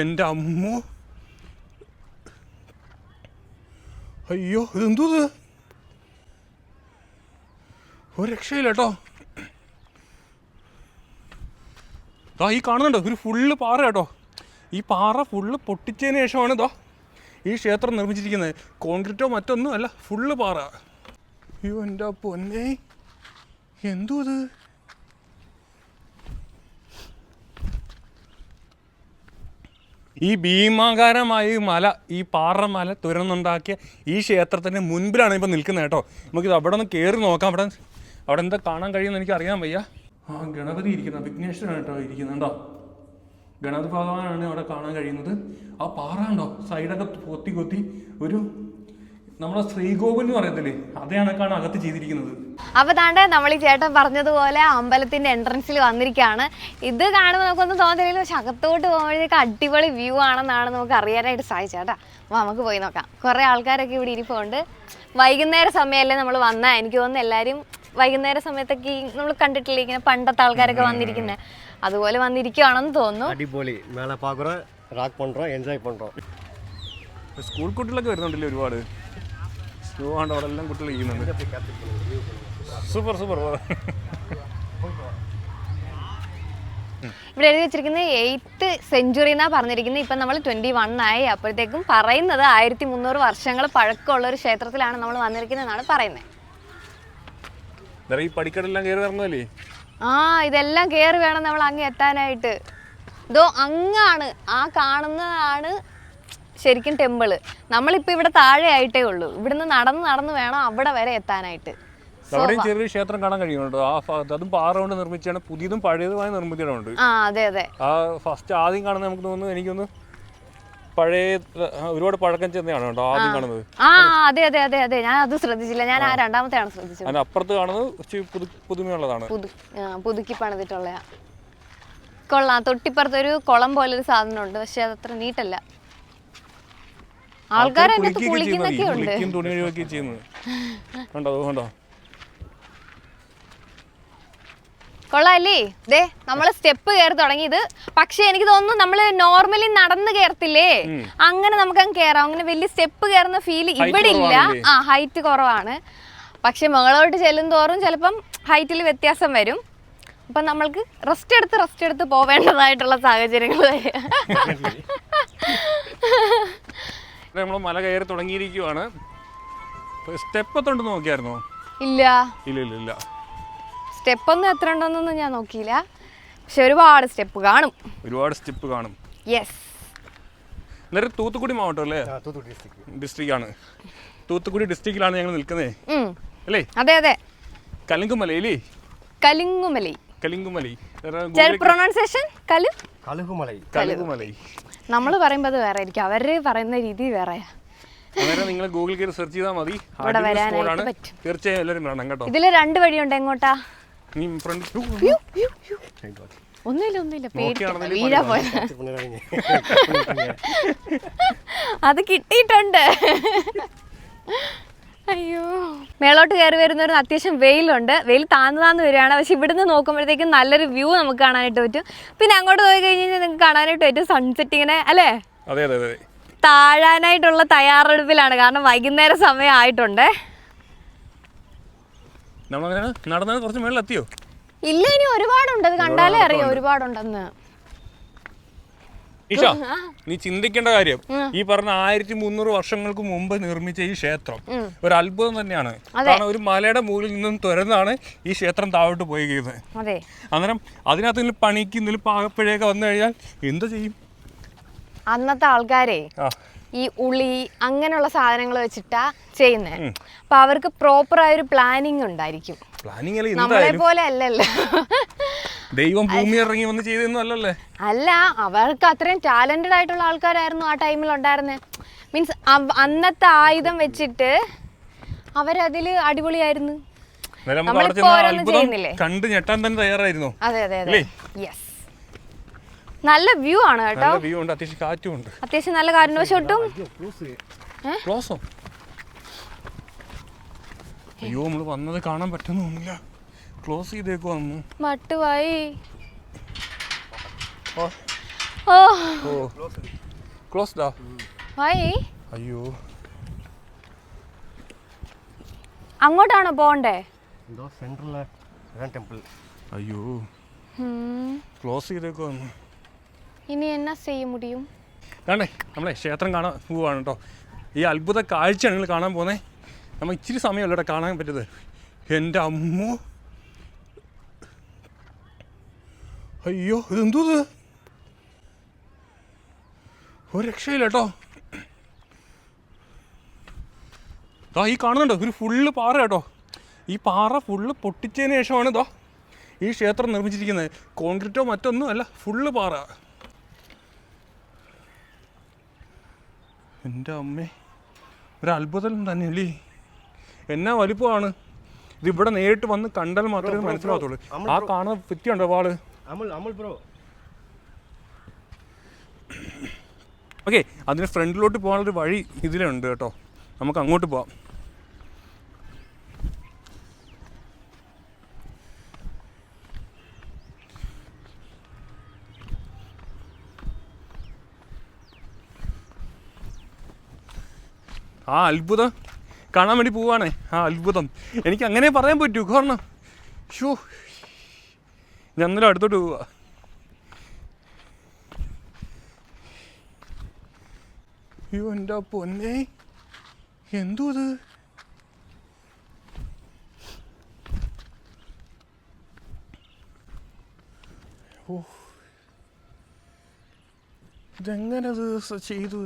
എൻ്റെ അമ്മോ, അയ്യോ ഇതെന്തോ ഇത്, ഒരു രക്ഷയില്ല കേട്ടോ. ഈ കാണുന്നുണ്ടോ ഒരു ഫുള്ള് പാറ കേട്ടോ. ഈ പാറ ഫുള്ള് പൊട്ടിച്ചതിന് ശേഷമാണ് ഈ ക്ഷേത്രം നിർമ്മിച്ചിരിക്കുന്നത്. കോൺക്രീറ്റോ മറ്റൊന്നും അല്ല, ഫുള്ള് പാറ. അയ്യോ എൻ്റെ പൊന്നേ, എന്തോ ഇത്. ഈ ഭീമാകാരമായ മല, ഈ പാറമല തുരന്നുണ്ടാക്കിയ ഈ ക്ഷേത്രത്തിൻ്റെ മുൻപിലാണ് ഇപ്പോൾ നിൽക്കുന്നത് കേട്ടോ. നമുക്കിത് അവിടെ ഒന്ന് കയറി നോക്കാം. അവിടെ എന്താ കാണാൻ കഴിയുമെന്ന് എനിക്ക് അറിയാൻ വയ്യ. ഗണപതി ഇരിക്കുന്ന, വിഘ്നേശ്വരനാണ് കേട്ടോ ഇരിക്കുന്നുണ്ടോ. ഗണപതി ഭഗവാനാണ് അവിടെ കാണാൻ കഴിയുന്നത്. ആ പാറ ഉണ്ടോ സൈഡൊക്കെ കൊത്തി ഒരു നമ്മളെ ശ്രീകോവിൽ എന്ന് പറയത്തില്ലേ, അതേ കണക്കാണ് അകത്ത് ചെയ്തിരിക്കുന്നത്. അപ്പൊ താണ്ടെ നമ്മൾ ഈ ചേട്ടൻ പറഞ്ഞതുപോലെ അമ്പലത്തിന്റെ എൻട്രൻസിൽ വന്നിരിക്കുകയാണ്. ഇത് കാണുമ്പോൾ നമുക്കൊന്നും തോന്നുന്നില്ല, പക്ഷെ അകത്തോട്ട് പോകുമ്പോഴത്തേക്ക് അടിപൊളി വ്യൂ ആണെന്നാണ് നമുക്ക് അറിയാനായിട്ട് സാധിച്ചേട്ടാ. അപ്പോൾ നമുക്ക് പോയി നോക്കാം. കുറേ ആൾക്കാരൊക്കെ ഇവിടെ ഇരിപ്പുണ്ട്. വൈകുന്നേര സമയമല്ലേ നമ്മൾ വന്നാൽ, എനിക്ക് തോന്നുന്നു എല്ലാവരും വൈകുന്നേര സമയത്തൊക്കെ നമ്മൾ കണ്ടിട്ടില്ലേ ഇങ്ങനെ പണ്ടത്തെ ആൾക്കാരൊക്കെ വന്നിരിക്കുന്നത്, അതുപോലെ വന്നിരിക്കുകയാണെന്ന് തോന്നുന്നു. അടിപൊളി മേള പാക്കുറോം, റാക്ക് പண்றோம், എൻജോയ് പண்றோம். സ്കൂൾ കുട്ടികളൊക്കെ വരുന്നുണ്ടല്ലേ ഒരുപാട്. ആണ് അവിടെ എല്ലാം കുട്ടികൾ ഇരിക്കുന്നുണ്ട്. സൂപ്പർ. ഇവിടെ എഴുതി വെച്ചിരിക്കുന്നത് 8th സെഞ്ച്വറി എന്നാണ് പറഞ്ഞിരിക്കുന്നത്. ഇപ്പം നമ്മൾ 21 ആയി. അപ്പോഴത്തേക്കും പറയുന്നത് 1300 വർഷങ്ങൾ പഴക്കമുള്ള ഒരു ക്ഷേത്രത്തിലാണ് നമ്മൾ വന്നിരിക്കുന്നതെന്നാണ് പറയുന്നത്. ഈ പടിക്കടെല്ലാം കയറി നടന്നല്ലേ? ഇതെല്ലാം കയറി വേണം നമ്മൾ അങ്ങ് എത്താനായിട്ട്. ഇതോ അങ്ങാണ്, ആ കാണുന്നതാണ് ശരിക്കും ടെമ്പിള്. നമ്മളിപ്പോൾ ഇവിടെ താഴെ ആയിട്ടേ ഉള്ളൂ. ഇവിടുന്ന് നടന്ന് വേണം അവിടെ വരെ എത്താനായിട്ട്. അവിടെയും ചെറിയൊരു ക്ഷേത്രം കാണാൻ കഴിയുന്നുണ്ട്. അതും പാറ കൊണ്ട് നിർമ്മിച്ചാണ്, പുതിയതും പഴയതുമായ നിർമ്മിതികളുണ്ട്. അതെ. ഫസ്റ്റ് ആദ്യം കാണുന്നത് നമുക്ക് തോന്നുന്നു, എനിക്കൊന്ന് പഴയ ഒരുപാട് പഴക്കം ചെന്നതാണ് കേട്ടോ ആദ്യം കാണുന്നത്. അതെ ഞാൻ അത് ശ്രദ്ധിച്ചില്ല. ഞാൻ ആ രണ്ടാമത്തെയാണ് ശ്രദ്ധിച്ചത്. അതിന് അപ്പുറത്ത് കാണുന്നത് പുതുമയുള്ളതാണ്, പുതുക്കി പണിതിട്ടുള്ള. കൊള്ളാം. തൊട്ടിപ്പുറത്തൊരു കുളം പോലൊരു സാധനം ഉണ്ട്, പക്ഷെ അതത്ര നീട്ടല്ല. ആൾക്കാർ കുളിക്കുന്നൊക്കെ ഉണ്ട്. തുണി ഒഴിവാക്കി ചെയ്യുന്നത് കണ്ടോ. കൊള്ളാല്ലേ? ദേ നമ്മള് സ്റ്റെപ്പ് കയറി തുടങ്ങിയത്. പക്ഷെ എനിക്ക് തോന്നുന്നു നമ്മള് നോർമലി നടന്ന് കയറത്തില്ലേ, അങ്ങനെ നമുക്ക് അങ്ങ് കയറാം. അങ്ങനെ വലിയ സ്റ്റെപ്പ് കയറുന്ന ഫീൽ ഇവിടെ ഇല്ല. ഹൈറ്റ് കുറവാണ്. പക്ഷെ മുകളോട്ട് ചെല്ലും തോറും ചിലപ്പം ഹൈറ്റിൽ വ്യത്യാസം വരും. അപ്പം നമ്മൾക്ക് റെസ്റ്റ് എടുത്ത് പോവേണ്ടതായിട്ടുള്ള സാഹചര്യങ്ങൾ. നമ്മൾ മല കയറി തുടങ്ങിയിരിക്കുവാണ്. സ്റ്റെപ്പ് എത്ര ഉണ്ടെന്ന് നോക്കിയായിരുന്നോ? ഇല്ല. സ്റ്റെപ്പ് ഒന്നും എത്ര ഉണ്ടെന്നൊന്നും ഞാൻ നോക്കിയില്ല, പക്ഷെ ഒരുപാട് സ്റ്റെപ്പ് കാണും. യെസ്. അന്നേരം തൂത്തുക്കുടി മാവട്ടം അല്ലേ? ഡിസ്ട്രിക്റ്റ് ആണ്. തൂത്തുക്കുടി ഡിസ്ട്രിക്റ്റിലാണ് ഞങ്ങൾ നിൽക്കുന്നത് അല്ലേ? അതെ. കലുങ്കുമലയില്ലേ? കലുങ്കുമലൈ. പ്രൊനൗൺസിയേഷൻ കലുങ്കുമലൈ. നമ്മൾ പറയുമ്പോൾ അത് വേറെ ആയിരിക്കും, അവര് പറയുന്ന രീതി വേറെയാ. നിങ്ങൾ ഗൂഗിൾ കയറി സെർച്ച് ചെയ്താൽ മതി, തീർച്ചയായും എല്ലാവരും കാണാം കേട്ടോ. ഇതില് 2 വഴിയുണ്ട്. എങ്ങോട്ടാ? ഒന്നുമില്ല, വീഴാ പോയ. അത് കിട്ടിയിട്ടുണ്ട്. അയ്യോ, മേളോട്ട് കയറി വരുന്നവരും അത്യാവശ്യം വെയിലുണ്ട്. വെയിൽ താന്ന് വരികയാണ്. പക്ഷെ ഇവിടുന്ന് നോക്കുമ്പോഴത്തേക്കും നല്ലൊരു വ്യൂ നമുക്ക് കാണാനായിട്ട് പറ്റും. പിന്നെ അങ്ങോട്ട് പോയി കഴിഞ്ഞാൽ നിങ്ങൾക്ക് കാണാനായിട്ട് പറ്റും സൺസെറ്റ് ഇങ്ങനെ അല്ലേ? അതെ. താഴാനായിട്ടുള്ള തയ്യാറെടുപ്പിലാണ്, കാരണം വൈകുന്നേര സമയം ആയിട്ടുണ്ട്. കുറച്ച് മേളിൽ എത്തിയോ? ഇല്ല, ഇനി ഒരുപാടുണ്ട്. അത് കണ്ടാലേ അറിയാം ഒരുപാടുണ്ടെന്ന്. ഈശ, നീ ചിന്തിക്കേണ്ട കാര്യം, ഈ പറഞ്ഞ 1300 വർഷങ്ങൾക്ക് മുമ്പ് നിർമ്മിച്ച ഈ ക്ഷേത്രം ഒരു അത്ഭുതം തന്നെയാണ്. കാരണം ഒരു മലയുടെ മുകളിൽ നിന്നും തുരന്നാണ് ഈ ക്ഷേത്രം താഴോട്ട് പോയി കഴിയുന്നത്. അന്നേരം അതിനകത്ത് പണിക്ക് പാകപ്പിഴയൊക്കെ വന്നു കഴിഞ്ഞാൽ എന്ത് ചെയ്യും? അന്നത്തെ ആൾക്കാരെ ഈ ഉളി അങ്ങനെയുള്ള സാധനങ്ങൾ വെച്ചിട്ടാ ചെയ്യുന്നത്. അപ്പൊ അവർക്ക് പ്രോപ്പർ ആയൊരു പ്ലാനിങ് ഉണ്ടായിരിക്കും. നമ്മളെ പോലെ അല്ലല്ലോ, ദൈവം ഭൂമി ഇറങ്ങി വന്ന് ചെയ്തൊന്നും അല്ലല്ലേ. അല്ല, അവർക്ക് അത്രയും ടാലന്റഡ് ആയിട്ടുള്ള ആൾക്കാരായിരുന്നു ആ ടൈമിൽ ഉണ്ടായിരുന്നത്. മീൻസ് അന്നത്തെ ആയുധം വെച്ചിട്ട് അവരതില് അടിപൊളിയായിരുന്നു. കണ്ട് ഞെട്ടാൻ തന്നെ തയ്യാറായിരുന്നു. അതെ. യെസ്. നല്ല വ്യൂ ആണ് കേട്ടോ. അത്യാവശ്യം കാറ്റും ഉണ്ട്. അത്യാവശ്യം നല്ല കാറ്റുണ്ട്. പക്ഷെ ഒട്ടും അയ്യോ, നമ്മള് വന്നത് കാണാൻ പറ്റുന്നൊന്നുമില്ല. ക്ലോസ് ചെയ്തേക്ക് വന്നു. മട്ടുവായി. ഓ ഓ ക്ലോസ്ഡാ. വൈ? അയ്യോ, അങ്ങോട്ടാണോ പോണ്ടേ? இதோ சென்டரில் அதான் டெம்பிள். അയ്യോ ക്ലോസ് ചെയ്തേക്ക് വന്നു. ഇനി എന്നാ ചെയ്യ മുടിയും? കാണേ, നമ്മളെ ക്ഷേത്രം കാണാൻ പോവാണ് കേട്ടോ. ഈ അത്ഭുത കാഴ്ചയാണ് നിങ്ങൾ കാണാൻ പോകുന്നത്. നമ്മൾ ഇച്ചിരി സമയമല്ല കേട്ടോ കാണാൻ പറ്റിയത്. എൻ്റെ അമ്മോ, അയ്യോ ഇതെന്തോ ഇത്, ഒരു രക്ഷയില്ല കേട്ടോ. ഈ കാണുന്നുണ്ടോ ഒരു ഫുള്ള് പാറ കേട്ടോ. ഈ പാറ ഫുള്ള് പൊട്ടിച്ചതിന് ശേഷമാണ് ഇതോ ഈ ക്ഷേത്രം നിർമ്മിച്ചിരിക്കുന്നത്. കോൺക്രീറ്റോ മറ്റൊന്നും അല്ല, ഫുള്ള് പാറ. എൻ്റെ അമ്മേ, ഒരു അത്ഭുതം തന്നെയല്ലേ. എന്നാ വലിപ്പമാണ്. ഇതിവിടെ നേരിട്ട് വന്ന് കണ്ടാൽ മാത്രമേ മനസ്സിലാകത്തുള്ളൂ. ആ കാണുന്ന ഭിത്തിയുണ്ടോ വാള്. அமுல் ப்ரோ. ഓക്കെ, അതിന് ഫ്രണ്ടിലോട്ട് പോകാനുള്ളൊരു വഴി ഇതിലുണ്ട് കേട്ടോ. നമുക്ക് അങ്ങോട്ട് പോവാം. ആ അത്ഭുതം കാണാൻ വേണ്ടി പോവാണേ. ആ അത്ഭുതം എനിക്ക് അങ്ങനെ പറയാൻ പറ്റൂ. കാരണം ഷോ ഞാൻ അന്നേരം അടുത്തോട്ട് പോവാ. അയ്യോ എൻ്റെ പൊന്നേ, എന്തോ ഇത്. ഓ, ഇതെങ്ങനെ ഇത് ചെയ്തു.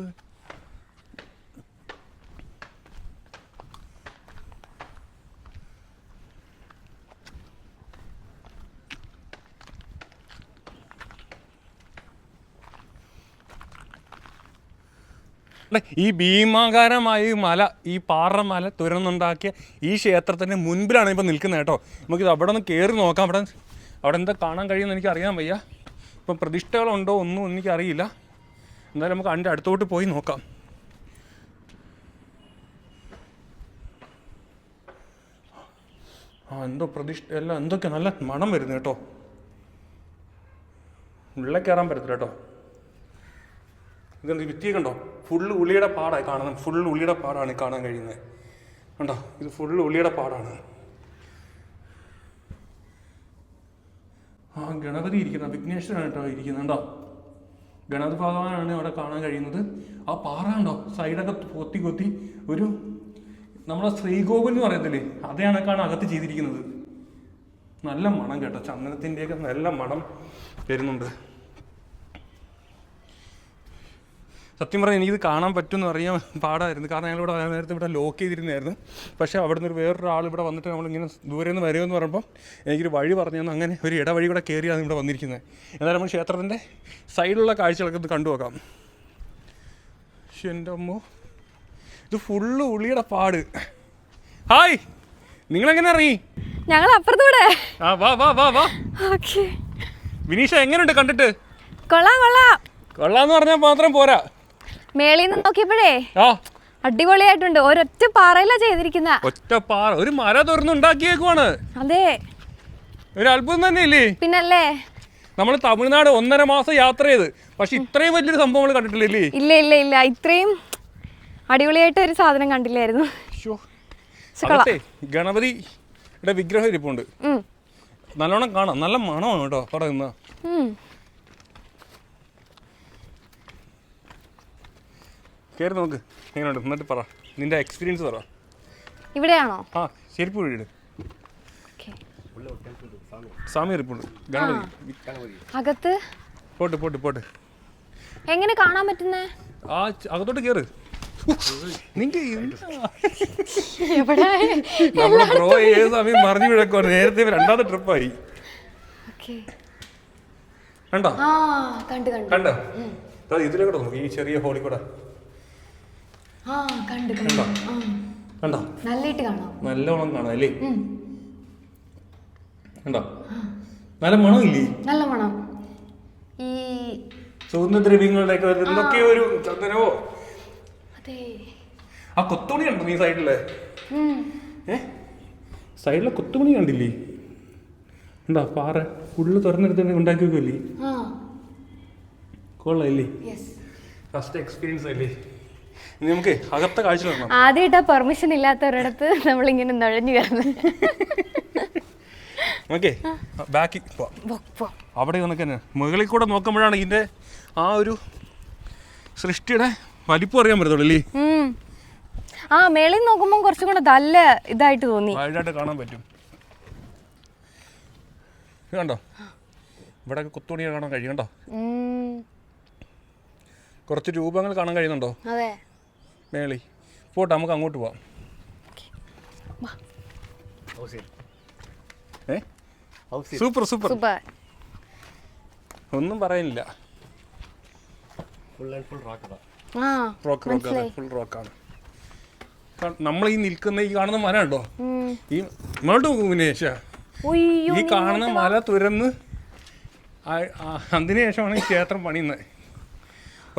ഈ ഭീമാകാരമായ ഈ മല, ഈ പാറമല തുരന്നുണ്ടാക്കിയ ഈ ക്ഷേത്രത്തിൻ്റെ മുൻപിലാണ് ഇപ്പോൾ നിൽക്കുന്നത് കേട്ടോ. നമുക്കിത് അവിടെ ഒന്ന് കയറി നോക്കാം. അവിടെ എന്താ കാണാൻ കഴിയുമെന്ന് എനിക്ക് അറിയാൻ വയ്യ. ഇപ്പം പ്രതിഷ്ഠകളുണ്ടോ ഒന്നും എനിക്കറിയില്ല. എന്തായാലും നമുക്ക് അതിൻ്റെ അടുത്തോട്ട് പോയി നോക്കാം. എന്തോ പ്രതിഷ്ഠ എല്ലാം എന്തൊക്കെ നല്ല മണം വരുന്നു കേട്ടോ. ഉള്ളിൽ കയറാൻ പറ്റത്തില്ല കേട്ടോ. ഇതെന്ത് ഭിത്തിയൊക്കെ ഉണ്ടോ, ഫുള്ള് ഉള്ളിയുടെ പാടായി കാണുന്നത്. ഫുള്ള് ഉള്ളിയുടെ പാടാണ് കാണാൻ കഴിയുന്നത് കണ്ടോ. ഇത് ഫുള്ള് ഉള്ളിയുടെ പാടാണ്. ആ ഗണപതി ഇരിക്കുന്ന വിഘ്നേശ്വരനാണ് കേട്ടോ ഇരിക്കുന്നത് കണ്ടോ. ഗണപതി ഭഗവാനാണ് അവിടെ കാണാൻ കഴിയുന്നത്. ആ പാറ കണ്ടോ, സൈഡൊക്കെ കൊത്തി കൊത്തി ഒരു നമ്മളെ ശ്രീകോവിൽ എന്ന് പറയത്തില്ലേ, അതേ കണക്കാണ് അകത്ത് ചെയ്തിരിക്കുന്നത്. നല്ല മണം കേട്ടോ, ചന്ദനത്തിൻ്റെയൊക്കെ നല്ല മണം വരുന്നുണ്ട്. സത്യം പറഞ്ഞാൽ എനിക്കിത് കാണാൻ പറ്റുമെന്ന് അറിയാൻ പാടായിരുന്നു. കാരണം ഞങ്ങളിവിടെ നേരത്തെ ഇവിടെ ലോക്ക് ചെയ്തിരുന്നായിരുന്നു. പക്ഷേ അവിടെ നിന്ന് വേറൊരാൾ ഇവിടെ വന്നിട്ട് നമ്മളിങ്ങനെ ദൂരെ നിന്ന് വരുമെന്ന് പറയുമ്പോൾ എനിക്കൊരു വഴി പറഞ്ഞു തന്നു. അങ്ങനെ ഒരു ഇടവഴി കൂടെ കയറിയാണ് ഇവിടെ വന്നിരിക്കുന്നത്. എന്നാലും നമ്മൾ ക്ഷേത്രത്തിൻ്റെ സൈഡിലുള്ള കാഴ്ചകളൊക്കെ ഇത് കണ്ടു നോക്കാം. പക്ഷെ എൻ്റെ അമ്മോ, ഇത് ഫുള്ള് ഉള്ളിയുടെ പാട്. ഹായ്, നിങ്ങളെങ്ങനെ ഇറങ്ങി? ഞങ്ങൾ അപ്പുറത്തൂടെ. ആ വാ വാ വാ വാ. ഓക്കേ, വിനീഷ എങ്ങനെയുണ്ട് കണ്ടിട്ട്? കൊള്ളാം കൊള്ളാം. കൊള്ളാന്ന് പറഞ്ഞാൽ മാത്രം പോരാ, മേളിൽ നിന്ന് നോക്കിയപ്പോഴേ ആ അടിപൊളിയായിട്ടുണ്ട്. ഒരൊറ്റ പാറയിലാ ചെയ്തിരിക്കുന്ന. ഒറ്റ പാറ, ഒരു മര തുറന്നുണ്ടാക്കിയേക്കുവാണ്. അതെ, ഒരു അത്ഭുതം തന്നെയില്ലേ. പിന്നല്ലേ. നമ്മൾ തമിഴ്നാട് 1.5 മാസം യാത്ര ചെയ്ത്, പക്ഷെ ഇത്രയും വലിയൊരു സംഭവങ്ങൾ കണ്ടിട്ടില്ലേ. ഇല്ല ഇല്ല ഇല്ല, ഇത്രയും അടിപൊളിയായിട്ട് ഒരു സാധനം കണ്ടില്ലായിരുന്നു. അകത്തെ ഗണപതിയുടെ വിഗ്രഹം ഇരിപ്പുണ്ട്. നല്ലോണം കാണാം, നല്ല മണമാണ് കേട്ടോ പറയുന്ന. കയറി നോക്ക് എങ്ങനെയുണ്ട്, എന്നിട്ട് പറ നിന്റെ എക്സ്പീരിയൻസ് പറ. ഇവിടെയാണോ? ആ ചെരുപ്പ് വീട് സ്വാമി ഇരിപ്പുണ്ട്. ഗണപതി അകത്ത് പോട്ട് പോട്ട് പോട്ട്. എങ്ങനെ കാണാൻ പറ്റുന്നേ? ആ അകത്തോട്ട് കയറ്. നമ്മുടെ ബ്രോ ഏത് സമയം മറിഞ്ഞു വീഴക്കോ. നേരത്തെ 2ാമത്തെ ട്രിപ്പായി. കണ്ടോ കണ്ടോ, ഇതിലെ കൂടെ നോക്കി, ഈ ചെറിയ ഹോളി കൂടെ കണ്ടോ കണ്ടോ, നല്ലോണം കാണാം അല്ലേ. കണ്ടോ, നല്ല മണമില്ലേ. നല്ല മണം. ഈ സുഗന്ധദ്രവ്യങ്ങളുടെ ഒക്കെ എന്തൊക്കെ ഒരു ചന്ദനവോ. ആ കൊത്തുമണി കണ്ടോ നീ സൈഡിലെ? സൈഡിലെ കൊത്തുമണി കണ്ടില്ലേ? എന്താ പാറ ഫുള്ള് തുറന്നെടുത്ത് ഉണ്ടാക്കി വെക്കുമല്ലേ. കൊള്ളല്ലേ? ഫസ്റ്റ് എക്സ്പീരിയൻസ് അല്ലേ? ഇനി നമുക്ക് അകത്തെ കാഴ്ച നോക്കാം. ആദ്യമായിട്ടാ പെർമിഷൻ ഇല്ലാത്തവരിടത്ത് നമ്മളിങ്ങനെ നുഴഞ്ഞു കയറുന്നത്. ഓക്കെ, ബാക്കിൽ പോവാം. അവിടെ വന്നൊക്കെ തന്നെ മുകളിൽ കൂടെ നോക്കുമ്പോഴാണ് ഇതിൻ്റെ ആ ഒരു സൃഷ്ടിയുടെ വലിപ്പം അറിയാൻ പറ്റത്തുള്ളൂ അല്ലേ? ആ മേളിൽ നോക്കുമ്പോൾ കുറച്ചും കൂടെ നല്ല ഇതായിട്ട് തോന്നി, വൈഡായിട്ട് കാണാൻ പറ്റും. കണ്ടോ, ഇവിടെ കൊത്തുപണി കാണാൻ കഴിയും. കണ്ടോ, കുറച്ച് രൂപങ്ങൾ കാണാൻ കഴിയുന്നുണ്ടോ? അതെ, മേളി പോട്ടെ, നമുക്ക് അങ്ങോട്ട് പോവാം. സൂപ്പർ സൂപ്പർ, ഒന്നും പറയാനില്ല. Full and full rock. Full റോക്കാണ്. നമ്മൾ ഈ നിൽക്കുന്ന ഈ കാണുന്ന മല ഉണ്ടോ? ഈ ഇങ്ങോട്ട് വിനേഷ, ഈ കാണുന്ന മല തുരന്ന് അതിനുശേഷമാണ് ഈ ക്ഷേത്രം പണിയുന്നത്.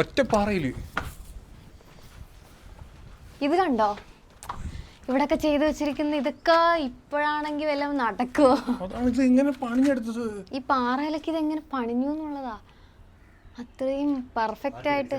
ഒറ്റപ്പാറയില് ഇത് കണ്ടോ, ഇവിടൊക്കെ ചെയ്തു വെച്ചിരിക്കുന്ന ഇതൊക്കെ ഇപ്പോഴാണെങ്കിൽ വല്ലതും നടക്കുവോ? അതാണ് ഇത് ഇങ്ങനെ പണിഞ്ഞെടുത്തത്. ഈ പാറയിലൊക്കെ ഇതെങ്ങനെ പണിഞ്ഞു എന്നുള്ളതാ, അത്രയും പെർഫെക്റ്റ് ആയിട്ട്.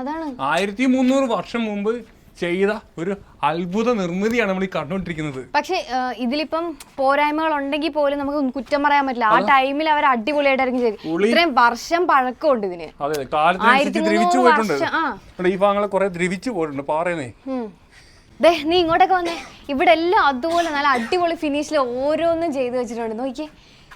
അതാണ് 1300 വർഷം മുമ്പ് ചെയ്ത ഒരു അത്ഭുത നിർമ്മിതിയാണ് നമ്മൾ ഈ കണ്ടുകൊണ്ടിരിക്കുന്നത്. പക്ഷെ ഇതിലിപ്പം പോരായ്മകൾ ഉണ്ടെങ്കിൽ പോലും നമുക്ക് കുറ്റം പറയാൻ പറ്റില്ല. ആ ടൈമിൽ അവർ അടിപൊളിയായിട്ടായിരിക്കും ചെയ്തു. ഇത്രയും വർഷം പഴക്കമുണ്ട് ഇതിന്. അതെ, കാലത്തിനനുസരിച്ച് ദ്രവിച്ചു പോയിട്ടുണ്ട്. ഈ ഭാഗങ്ങൾ കുറെ ദ്രവിച്ചു പോയിട്ടുണ്ട് പാറയെന്നേ. ദേ നീ ഇങ്ങോട്ടൊക്കെ വന്നേ, ഇവിടെ എല്ലാം അതുപോലെ നല്ല അടിപൊളി ഫിനിഷിൽ ഓരോന്നും ചെയ്തു വെച്ചിട്ടുണ്ട്. നോക്കിയേ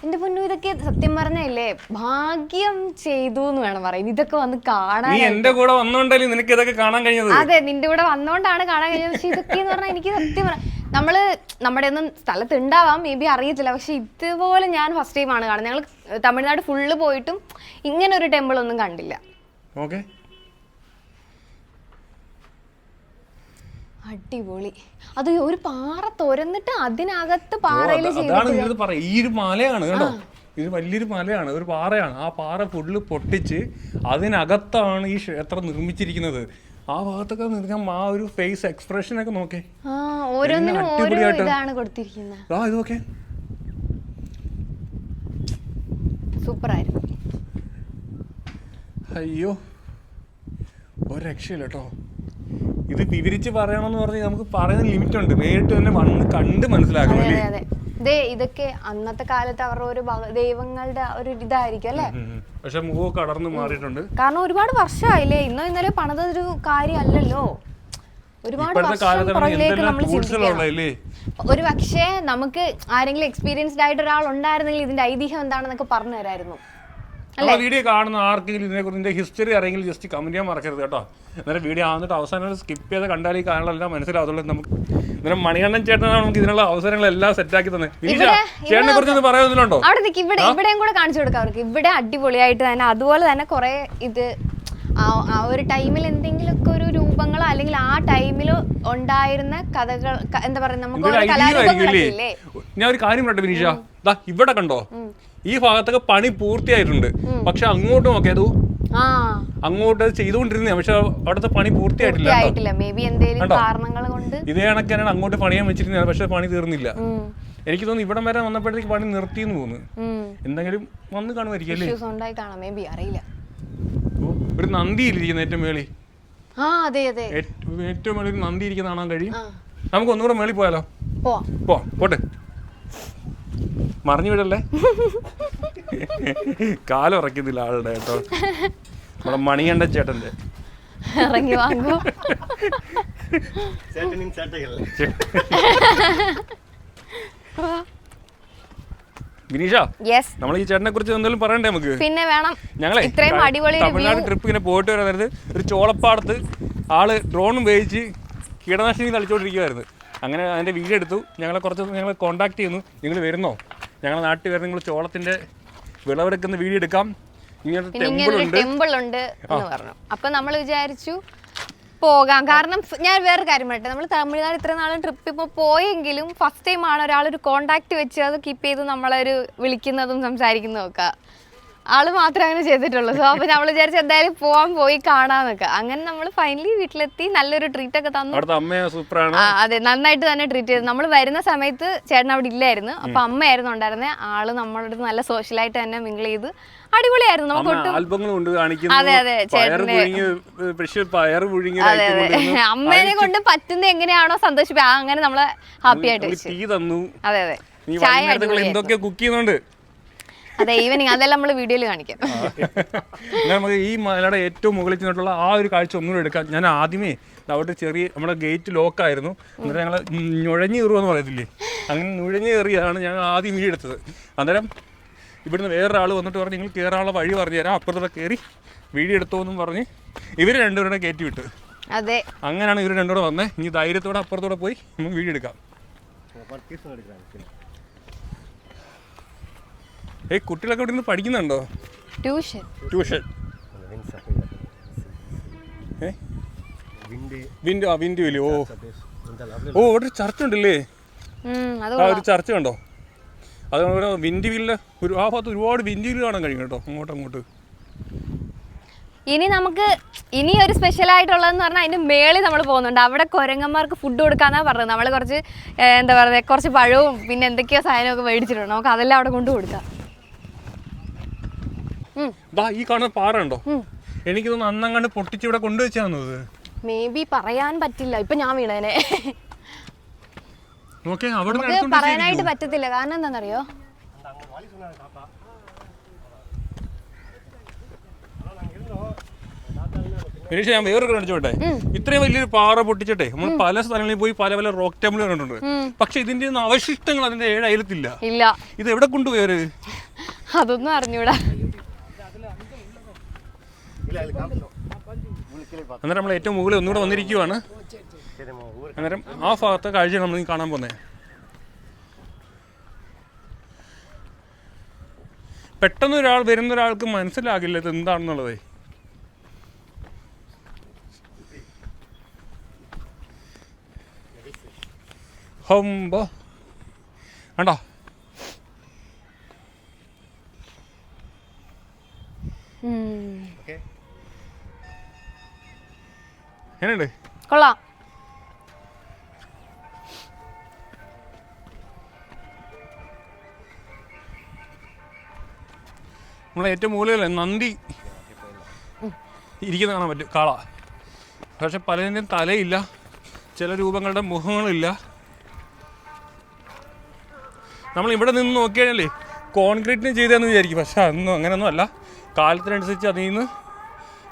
എന്റെ പൊന്നു, ഇതൊക്കെ സത്യം പറഞ്ഞല്ലേ ഭാഗ്യം ചെയ്തു എന്ന് വേണം പറയാൻ. ഇതൊക്കെ വന്ന് കാണാൻ എന്റെ കൂടെ വന്നോണ്ടല്ലേ നിനക്ക് ഇതൊക്കെ കാണാൻ കഴിഞ്ഞത്. അതെ, നിന്റെ കൂടെ വന്നോണ്ടാണ് കാണാൻ കഴിഞ്ഞത്. പക്ഷെ ഇതൊക്കെ എന്ന് പറഞ്ഞാൽ എനിക്ക് സത്യം പറയാം, നമ്മള് നമ്മുടെ ഒന്നും സ്ഥലത്ത് ഉണ്ടാവാം, മേ ബി അറിയത്തില്ല. പക്ഷെ ഇതുപോലെ ഞാൻ ഫസ്റ്റ് ടൈം ആണ് കാണുന്നത്. ഞങ്ങൾ തമിഴ്നാട് ഫുള്ള് പോയിട്ടും ഇങ്ങനെ ഒരു ടെമ്പിൾ ഒന്നും കണ്ടില്ല. ഓക്കെ, അടിപൊളി. അത് ഒരു പാറ തുരന്നിട്ട് അതിനകത്ത് പാറയിൽ ഈ ഒരു മലയാണ് കേട്ടോ, ഇത് വലിയൊരു മലയാണ്, ഒരു പാറയാണ്. ആ പാറ ഫുള്ള് പൊട്ടിച്ച് അതിനകത്താണ് ഈ ക്ഷേത്രം നിർമ്മിച്ചിരിക്കുന്നത്. ആ ഭാഗത്തൊക്കെ നിർമ്മിക്കാൻ ആ ഒരു ഫേസ് എക്സ്പ്രഷൻ ഒക്കെ നോക്കേ, ഓരോന്നിനും ഓരോ ഇതാണ് കൊടുത്തിരിക്കുന്നത്. ഇത് നോക്കേ, സൂപ്പർ ആയിരുന്നു. അയ്യോ ഒരു രക്ഷയില്ല കേട്ടോ. ഇത് വിവരിച്ച് പറയണമെന്ന് പറഞ്ഞാൽ നമുക്ക് പറയുന്ന ലിമിറ്റ് ഉണ്ട്. നേരിട്ട് തന്നെ വന്ന് കണ്ട് മനസ്സിലാക്കണം. ഇതൊക്കെ അന്നത്തെ കാലത്ത് അവരുടെ ഒരു ദൈവങ്ങളുടെ ഒരു ഇതായിരിക്കും അല്ലേ? പക്ഷെ മുഖമൊക്കെ അടർന്ന് മാറിയിട്ടുണ്ട്. കാരണം ഒരുപാട് വർഷമായില്ലേ, ഇന്നോ ഇന്നലെ പണിതൊരു കാര്യമല്ലല്ലോ. ഒരുപാട് ഒരു പക്ഷേ നമുക്ക് ആരെങ്കിലും എക്സ്പീരിയൻസ്ഡ് ആയിട്ട് ഒരാൾ ഉണ്ടായിരുന്നെങ്കിൽ ഇതിന്റെ ഐതിഹ്യം എന്താണെന്നൊക്കെ പറഞ്ഞു തരായിരുന്നു. വീഡിയോ കാണുന്ന ആർക്കെങ്കിലും ഇതിനെക്കുറിച്ച് ഹിസ്റ്ററി അറിയെങ്കിൽ ജസ്റ്റ് കമന്റ് ചെയ്യാൻ മറക്കരുത് കേട്ടോ. അന്നേരം വീഡിയോ ആവുന്നിട്ട് അവസാനം സ്കിപ്പ് ചെയ്ത് കണ്ടാൽ ഈ കാണലെല്ലാം മനസ്സിലാവത്തുള്ളൂ. നമുക്ക് അന്നേരം മണികണ്ഠൻ ചേട്ടനാണ് നമുക്ക് ഇതിനുള്ള അവസരങ്ങളെല്ലാം സെറ്റാക്കി തന്നെ. ചേട്ടനെ കുറിച്ച് പറയുന്നുണ്ടോ? അവിടെ നിൽക്കും, ഇവിടെയും കൂടെ കാണിച്ചു കൊടുക്കാം അവർക്ക്. ഇവിടെ അടിപൊളിയായിട്ട് തന്നെ അതുപോലെ തന്നെ കുറെ ഇത് ആ ഒരു ടൈമിൽ എന്തെങ്കിലുമൊക്കെ ഒരു രൂപങ്ങളോ അല്ലെങ്കിൽ ആ ടൈമിൽ ഉണ്ടായിരുന്ന കഥകൾ, എന്താ പറയുക, നമുക്ക് കലാരൂപങ്ങളില്ലേ. ഞാൻ ഒരു കാര്യം പറയട്ടെ വിനീഷ, ഇവിടെ കണ്ടോ, ഈ ഭാഗത്തൊക്കെ പണി പൂർത്തിയായിട്ടുണ്ട്. പക്ഷെ അങ്ങോട്ട് നോക്കിയത് അങ്ങോട്ട് ചെയ്തുകൊണ്ടിരുന്ന, പക്ഷെ അവിടുത്തെ പണി പൂർത്തിയായിട്ടില്ല. ഇതേ കണക്കാണ് അങ്ങോട്ട് പണിയാൻ വെച്ചിരുന്നത്, പക്ഷെ പണി തീർന്നില്ല. എനിക്ക് തോന്നുന്നു ഇവിടം വരെ വന്നപ്പോഴത്തേക്ക് പണി നിർത്തിയെന്ന് തോന്നുന്നു. എന്തെങ്കിലും വന്ന് കാണുമായിരിക്കും അല്ലേ? ഒരു നന്ദി ഇരിക്കുന്ന ഏറ്റവും മേളി, ഏറ്റവും മേളിൽ ഒരു നന്ദി ഇരിക്കുന്ന കാണാൻ കഴിയും. നമുക്ക് ഒന്നുകൂടെ മേളിൽ പോയാലോ? പോട്ടെ, മറിഞ്ഞു വിടല്ലേ. കാലം ഉറക്കുന്നില്ല ആളുടെ കേട്ടോ, നമ്മുടെ മണികണ്ഠ ചേട്ടന്റെ. ഇറങ്ങി വാങ്ങൂ. വിനീഷ, നമ്മൾ ഈ ചേട്ടനെ കുറിച്ച് എന്തെങ്കിലും പറയണ്ടേ നമുക്ക്? പിന്നെ വേണം. ഞങ്ങളെ തമിഴ്നാട് ട്രിപ്പ് ഇങ്ങനെ പോയിട്ട് വരാൻ നേരത്ത് ഒരു ചോളപ്പാടത്ത് ആള് ഡ്രോണും ഉപയോഗിച്ച് കീടനാശിനി തളിച്ചോണ്ടിരിക്കുവായിരുന്നു. അങ്ങനെ അതിന്റെ വീഡിയോ എടുത്തു. ഞങ്ങളെ കോൺടാക്ട് ചെയ്യുന്നു, നിങ്ങൾ വരുന്നോ, ഞങ്ങളുടെ നാട്ടിൽ വരുന്ന നിങ്ങൾ ചോളത്തിന്റെ വിളവെടുക്കുന്ന വീഡിയോ എടുക്കാം, ഇങ്ങനെ ടെമ്പിൾ ഉണ്ട് എന്ന് പറഞ്ഞു. അപ്പൊ നമ്മൾ വിചാരിച്ചു പോകാം. കാരണം ഞാൻ വേറെ കാര്യം പറയട്ടെ, നമ്മൾ തമിഴ്നാട് ഇത്ര നാളും ട്രിപ്പ് ഇപ്പോൾ പോയെങ്കിലും ഫസ്റ്റ് ടൈം ആണ് ഒരാളൊരു കോണ്ടാക്ട് വെച്ച് അത് കീപ്പ് ചെയ്ത് നമ്മളൊരു വിളിക്കുന്നതും സംസാരിക്കുന്നതും ഒക്കെ. ആള് മാത്രമേ അങ്ങനെ ചെയ്തിട്ടുള്ളൂ. സോ അപ്പൊ നമ്മൾ വിചാരിച്ചു എന്തായാലും പോയി കാണാന്നൊക്കെ. അങ്ങനെ നമ്മൾ ഫൈനലി വീട്ടിലെത്തി, നല്ലൊരു ട്രീറ്റ് ഒക്കെ തന്നു. അതെ, നന്നായിട്ട് തന്നെ ട്രീറ്റ് ചെയ്തു. നമ്മൾ വരുന്ന സമയത്ത് ചേട്ടൻ അവിടെ ഇല്ലായിരുന്നു, അപ്പൊ അമ്മയായിരുന്നു ഉണ്ടായിരുന്നത്. ആള് നമ്മളുടെ അടുത്ത് നല്ല സോഷ്യലായിട്ട് തന്നെ മിങ്കിൾ ചെയ്ത് അടിപൊളിയായിരുന്നു. നമുക്ക് അതെ അതെ ചേട്ടന് അമ്മേനെ കൊണ്ട് പറ്റുന്ന എങ്ങനെയാണോ സന്തോഷിപ്പിക്കുക അങ്ങനെ നമ്മളെ ഹാപ്പി ആയിട്ട് വെച്ചു. അതെ അതെ, ചായ അടിപൊളിയായിരുന്നു. അതെ, ഈവനിങ് അതെല്ലാം നമ്മൾ വീഡിയോയിൽ കാണിക്കാം. നമുക്ക് ഈ മലയുടെ ഏറ്റവും മുകളിൽ ചെന്നിട്ടുള്ള ആ ഒരു കാഴ്ച ഒന്നുകൂടെ എടുക്കാം. ഞാൻ ആദ്യമേ അവിടെ ചെറിയ നമ്മുടെ ഗേറ്റ് ലോക്കായിരുന്നു, എന്നിട്ട് ഞങ്ങൾ നുഴഞ്ഞു കയറുമെന്ന് പറയത്തില്ലേ, അങ്ങനെ നുഴഞ്ഞു കയറിയാണ് ഞങ്ങൾ ആദ്യം വീഡിയോ എടുത്തത്. അന്നേരം ഇവിടുന്ന് വേറൊരാൾ വന്നിട്ട് പറഞ്ഞ് നിങ്ങൾ കയറാനുള്ള വഴി പറഞ്ഞു തരാം, അപ്പുറത്തോടെ കയറി വീഡിയോ എടുത്തോന്നും പറഞ്ഞ് ഇവർ രണ്ടുപേരുടെ കയറ്റി വിട്ട്. അതെ, അങ്ങനെയാണ് ഇവർ രണ്ടുകൂടെ വന്നേ. ഇനി ധൈര്യത്തോടെ അപ്പുറത്തോടെ പോയി നമുക്ക് വീഡിയോ എടുക്കാം. കുട്ടികളൊക്കെ ഇവിടെ നിന്ന് പഠിക്കുന്നുണ്ടോ? Tuition wind വില്ലേ? ഓ ഇവിടെ ഒരു ചർച്ച ഉണ്ടല്ലേ, ഒരു ചർച്ച കണ്ടോ? അതുകൊണ്ട് വിൻഡ് വില്ല് ആ ഭാഗത്ത് ഒരുപാട് വിൻഡ് വില്ല് കാണാൻ കഴിയും കേട്ടോ, അങ്ങോട്ട്. ഇനി നമുക്ക് ഇനി ഒരു സ്പെഷ്യൽ ആയിട്ടുള്ളതെന്ന് പറഞ്ഞാൽ അതിന്റെ മേളിൽ നമ്മൾ പോകുന്നുണ്ട്. അവിടെ കുരങ്ങന്മാർക്ക് ഫുഡ് കൊടുക്കാന്നാ പറഞ്ഞത്. നമ്മൾ കുറച്ച് എന്താ പറയുക, കുറച്ച് പഴവും പിന്നെ എന്തൊക്കെയോ സാധനമൊക്കെ മേടിച്ചിട്ടുണ്ട്. നമുക്ക് അതെല്ലാം അവിടെ കൊണ്ട് കൊടുക്കാം. ഈ കാണുന്ന പാറ ഉണ്ടോ? എനിക്ക് തോന്നുന്നു അന്നങ്ങാണ്ട് പൊട്ടിച്ച് ഇവിടെ കൊണ്ടുവച്ചാന്ന്. മേ ബി പറയാൻ പറ്റില്ല, ഇപ്പൊ ഞാൻ വീണേനെ. പറയാനായിട്ട് പറ്റത്തില്ല, കാരണം എന്താണെന്നറിയോ, ഞാൻ വേറൊരു കാണിച്ചോട്ടെ. ഇത്രയും വലിയൊരു പാറ പൊട്ടിച്ചിട്ടെ നമ്മൾ പല സ്ഥലങ്ങളിൽ പോയി പല പല റോക്ക് ടെമ്പിൾ കണ്ടിട്ടുണ്ട്. പക്ഷെ ഇതിന്റെ ഒന്നും അവശിഷ്ടങ്ങൾ അതിന്റെ 7 അയലത്തില്ല. ഇത് എവിടെ കൊണ്ടുപോയവര്? അതൊന്നും അറിഞ്ഞൂടാ. അന്നേരം നമ്മൾ ഏറ്റവും മുകളിൽ ഒന്നുകൂടെ വന്നിരിക്കുവാണ്. അന്നേരം ആ ഭാഗത്തെ കാഴ്ച നമ്മൾ കാണാൻ പോകുന്നത്. പെട്ടെന്ന് വരുന്ന ഒരാൾക്ക് മനസ്സിലാകില്ല ഇത് എന്താണെന്നുള്ളത്. ഹംബോ കണ്ടോ? എങ്ങനെയുണ്ട്? കൊള്ളാം. നമ്മളെ ഏറ്റവും മുകളിലല്ലേ നന്ദി ഇരിക്കുന്ന കാണാൻ പറ്റും, കാള. പക്ഷെ പലതിൻ്റെയും തലയില്ല, ചില രൂപങ്ങളുടെ മുഖങ്ങളില്ല. നമ്മൾ ഇവിടെ നിന്ന് നോക്കിയാലേ കോൺക്രീറ്റിന് ചെയ്തതെന്ന് വിചാരിക്കും, പക്ഷെ അതൊന്നും അങ്ങനെയൊന്നും അല്ല. കാലത്തിനനുസരിച്ച് അതിൽ നിന്ന്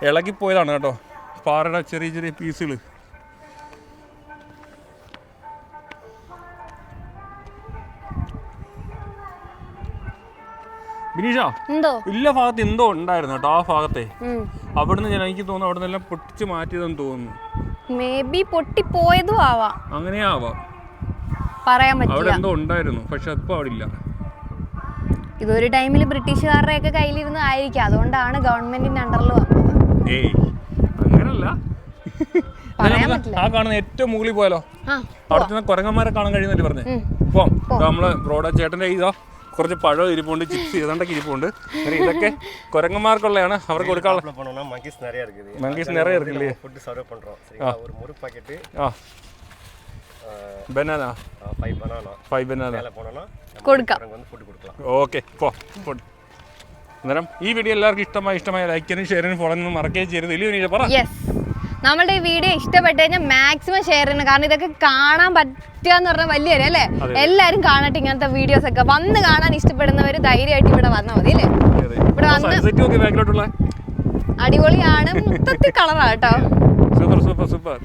ഇളകിപ്പോയതാണ് കേട്ടോ, പാറയുടെ ചെറിയ ചെറിയ പീസുകൾ. ബിനീഷ, ഇല്ല ഭാഗത്ത് എന്തോ ഉണ്ടായിരുന്നു കേട്ടോ, ആ ഭാഗത്തെ. അവിടുന്ന് എനിക്ക് തോന്നുന്നു അവിടെ നിന്നെല്ലാം പൊട്ടിച്ച് മാറ്റിയതെന്ന് തോന്നുന്നു. മേ ബി പൊട്ടിപ്പോയതും ആവാം, അങ്ങനെയാവാം, പറയാൻ പറ്റില്ല. അവിടെ എന്തോ ഉണ്ടായിരുന്നു, പക്ഷെ ഇപ്പൊ അവിടെ ഇല്ല. ഇതൊരു ടൈമിൽ ബ്രിട്ടീഷുകാരുടെ ഒക്കെ കയ്യിലിരുന്ന് ആയിരിക്കും, അതുകൊണ്ടാണ് ഗവൺമെന്റിന്റെ അണ്ടറിൽ വന്നത്. ഏയ് അങ്ങനല്ല. ആ കാണുന്ന ഏറ്റവും മുകളിൽ പോയാലോ, അവിടെ കുരങ്ങന്മാരെ കാണാൻ കഴിയുന്നല്ലേ പറഞ്ഞേ. ഇപ്പം നമ്മള് റോഡ് ചേട്ടന്റെ ഇതോ കുറച്ച് പഴം ഇരിപ്പുണ്ട്, ചിപ്സ് ഏതാണ്ടൊക്കെ ഇരിപ്പുണ്ട്. ഇതൊക്കെ കുരങ്ങന്മാർക്കുള്ളതാണ്, അവർക്ക് കൊടുക്കാനുള്ള. മങ്കീസ് നിറയെ ഇരിക്കില്ലേ? ബനാന 5 ബനാന കൊടുക്കാം. ഓക്കെ, അന്നേരം ഈ വീഡിയോ എല്ലാവർക്കും ഇഷ്ടമായി ലൈക്ക് ചെയ്യാനും ഷെയർ ചെയ്യാനും ഫോളോ ചെയ്യാനും മറക്കുകയും ചെയ്യരുത്. ഇല്ലേ പറ? നമ്മുടെ ഈ വീഡിയോ ഇഷ്ടപ്പെട്ടു കഴിഞ്ഞാൽ മാക്സിമം ഷെയർ ചെയ്യണം. കാരണം ഇതൊക്കെ കാണാൻ പറ്റുക എന്ന് പറഞ്ഞാൽ വലിയ കാര്യം അല്ലേ. എല്ലാവരും കാണട്ടെ ഇങ്ങനത്തെ വീഡിയോസ് ഒക്കെ. വന്ന് കാണാൻ ഇഷ്ടപ്പെടുന്നവര് ധൈര്യമായിട്ട് ഇവിടെ വന്നാൽ മതി അല്ലേ. ഇവിടെ വന്ന് അടിപൊളിയാണ്, മൊത്തത്തിൽ കളറാ കേട്ടോ. സൂപ്പർ.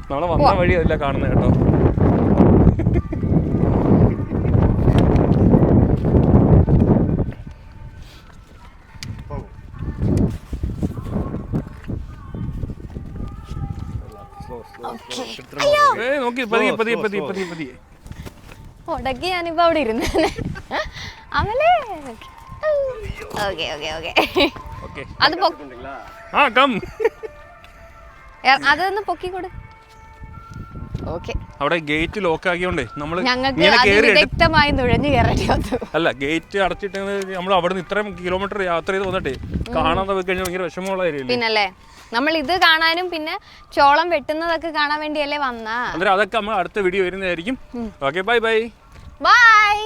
നമ്മളെ വന്ന വഴിയല്ല കാണുന്നത് കേട്ടോ. ഉടക്കി ഞാനിപ്പോ അവിടെ ഇരുന്നേ. അമലേ അതൊന്ന് പൊക്കിക്കൊടു. ഓക്കെ. അവിടെ ഗേറ്റ് ലോക്ക് ആക്കിയോണ്ടേ നമ്മൾ ഞങ്ങൾക്ക് ഇങ്ങനെ കയറി വ്യക്തമായി നുഴഞ്ഞു കയറേണ്ടി വന്നു. അല്ല ഗേറ്റ് അടച്ചിട്ട് നമ്മൾ അവിടെ നിന്ന് ഇത്രയും കിലോമീറ്റർ യാത്ര ചെയ്ത് വന്നിട്ടേ കാണാതെ പോയി കഴിഞ്ഞാൽ ഭയങ്കര വിഷമമുള്ള കാര്യമില്ലേ. പിന്നല്ലേ, നമ്മൾ ഇത് കാണാനും പിന്നെ ചോളം വെട്ടുന്നതൊക്കെ കാണാൻ വേണ്ടിയല്ലേ വന്നാ. അതൊക്കെ നമ്മൾ അടുത്ത വീഡിയോ വരുന്നതായിരിക്കും. Okay, bye bye. ബൈ.